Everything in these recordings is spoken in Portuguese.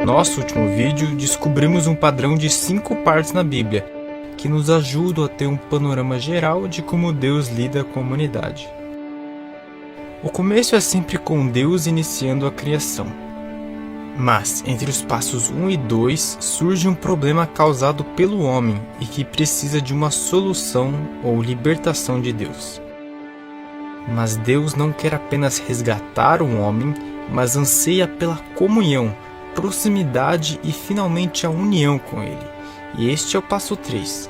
Nosso último vídeo, descobrimos um padrão de 5 partes na Bíblia, que nos ajudam a ter um panorama geral de como Deus lida com a humanidade. O começo é sempre com Deus iniciando a criação. Mas, entre os passos 1 e 2, surge um problema causado pelo homem e que precisa de uma solução ou libertação de Deus. Mas Deus não quer apenas resgatar o homem, mas anseia pela comunhão, proximidade e finalmente a união com Ele. E este é o passo 3.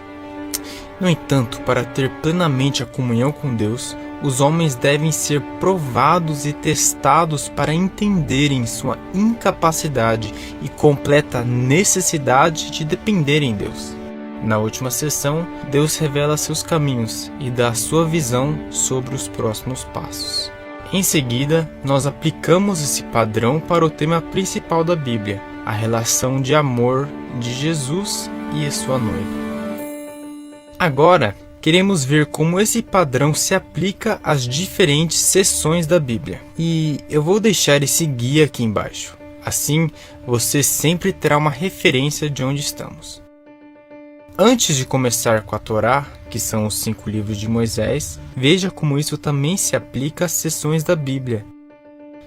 No entanto, para ter plenamente a comunhão com Deus, os homens devem ser provados e testados para entenderem sua incapacidade e completa necessidade de dependerem de Deus. Na última sessão, Deus revela seus caminhos e dá sua visão sobre os próximos passos. Em seguida, nós aplicamos esse padrão para o tema principal da Bíblia, a relação de amor de Jesus e a sua noiva. Agora, queremos ver como esse padrão se aplica às diferentes seções da Bíblia. E eu vou deixar esse guia aqui embaixo. Assim, você sempre terá uma referência de onde estamos. Antes de começar com a Torá, que são os 5 livros de Moisés, veja como isso também se aplica às seções da Bíblia,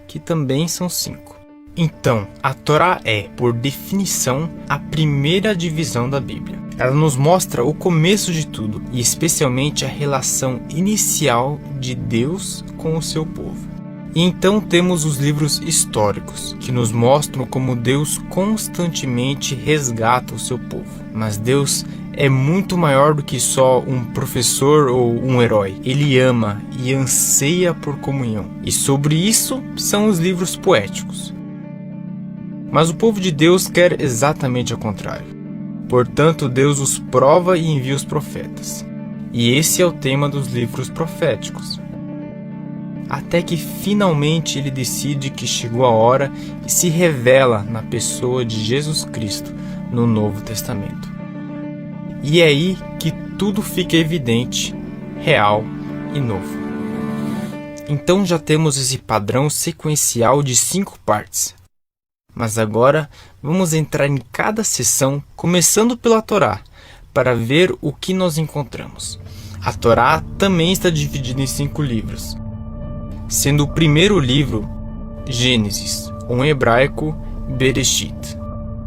que também são 5. Então, a Torá é, por definição, a primeira divisão da Bíblia. Ela nos mostra o começo de tudo, e especialmente a relação inicial de Deus com o seu povo. E então temos os livros históricos, que nos mostram como Deus constantemente resgata o seu povo. Mas Deus é muito maior do que só um professor ou um herói. Ele ama e anseia por comunhão. E sobre isso são os livros poéticos. Mas o povo de Deus quer exatamente ao contrário. Portanto, Deus os prova e envia os profetas. E esse é o tema dos livros proféticos. Até que finalmente ele decide que chegou a hora e se revela na pessoa de Jesus Cristo no Novo Testamento. E é aí que tudo fica evidente, real e novo. Então já temos esse padrão sequencial de 5 partes. Mas agora vamos entrar em cada seção, começando pela Torá, para ver o que nós encontramos. A Torá também está dividida em 5 livros, sendo o primeiro livro Gênesis, ou em hebraico Bereshit.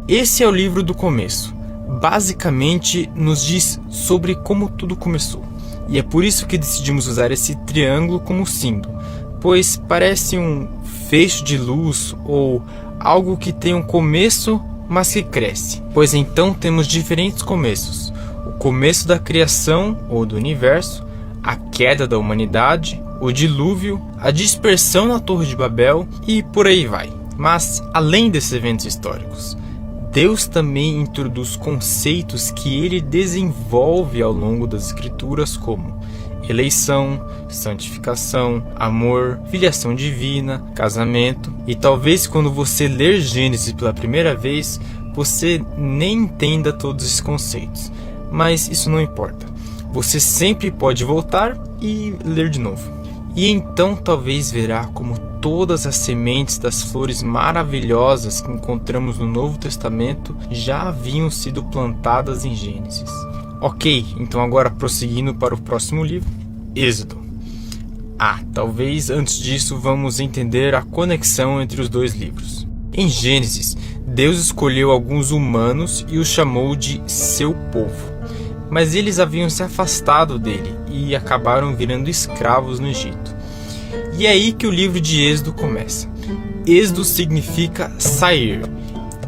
Esse é o livro do começo. Basicamente nos diz sobre como tudo começou. E é por isso que decidimos usar esse triângulo como símbolo, pois parece um feixe de luz ou algo que tem um começo, mas que cresce. Pois então temos diferentes começos. O começo da criação ou do universo, a queda da humanidade, o dilúvio, a dispersão na Torre de Babel e por aí vai. Mas, além desses eventos históricos, Deus também introduz conceitos que ele desenvolve ao longo das Escrituras, como eleição, santificação, amor, filiação divina, casamento. E talvez quando você ler Gênesis pela primeira vez, você nem entenda todos esses conceitos. Mas isso não importa. Você sempre pode voltar e ler de novo. E então talvez verá como todas as sementes das flores maravilhosas que encontramos no Novo Testamento já haviam sido plantadas em Gênesis. Ok, então agora prosseguindo para o próximo livro, Êxodo. Talvez antes disso vamos entender a conexão entre os 2 livros. Em Gênesis, Deus escolheu alguns humanos e os chamou de seu povo. Mas eles haviam se afastado dele e acabaram virando escravos no Egito. E é aí que o livro de Êxodo começa. Êxodo significa sair.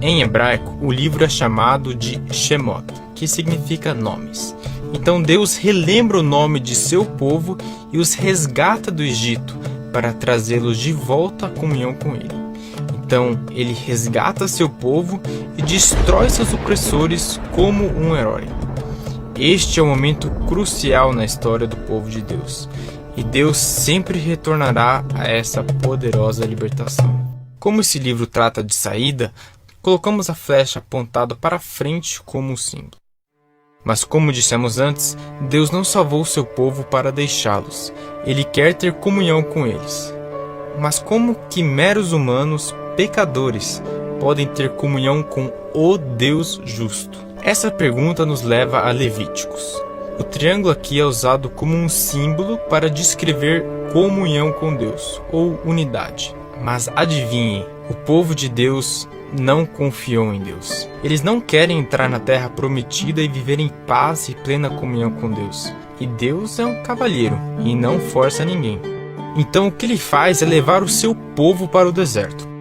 Em hebraico, o livro é chamado de Shemot, que significa nomes. Então Deus relembra o nome de seu povo e os resgata do Egito para trazê-los de volta à comunhão com ele. Então ele resgata seu povo e destrói seus opressores como um herói. Este é o momento crucial na história do povo de Deus, e Deus sempre retornará a essa poderosa libertação. Como esse livro trata de saída, colocamos a flecha apontada para frente como um símbolo. Mas como dissemos antes, Deus não salvou seu povo para deixá-los. Ele quer ter comunhão com eles. Mas como que meros humanos, pecadores, podem ter comunhão com o Deus justo? Essa pergunta nos leva a Levíticos. O triângulo aqui é usado como um símbolo para descrever comunhão com Deus, ou unidade. Mas adivinhe, o povo de Deus não confiou em Deus. Eles não querem entrar na terra prometida e viver em paz e plena comunhão com Deus. E Deus é um cavalheiro e não força ninguém. Então o que ele faz é levar o seu povo para o deserto,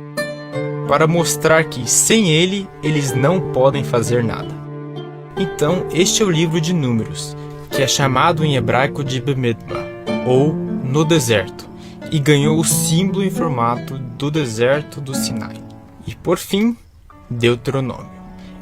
para mostrar que sem ele, eles não podem fazer nada. Então este é o livro de Números, que é chamado em hebraico de Bemidbar, ou no deserto, e ganhou o símbolo em formato do deserto do Sinai. E por fim, Deuteronômio.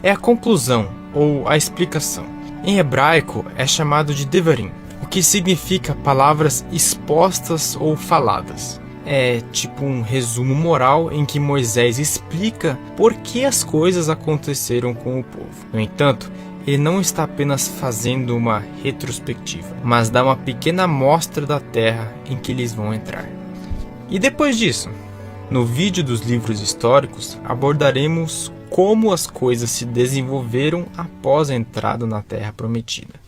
É a conclusão, ou a explicação. Em hebraico é chamado de Devarim, o que significa palavras expostas ou faladas. É tipo um resumo moral em que Moisés explica por que as coisas aconteceram com o povo. No entanto, ele não está apenas fazendo uma retrospectiva, mas dá uma pequena amostra da terra em que eles vão entrar. E depois disso, no vídeo dos livros históricos, abordaremos como as coisas se desenvolveram após a entrada na Terra Prometida.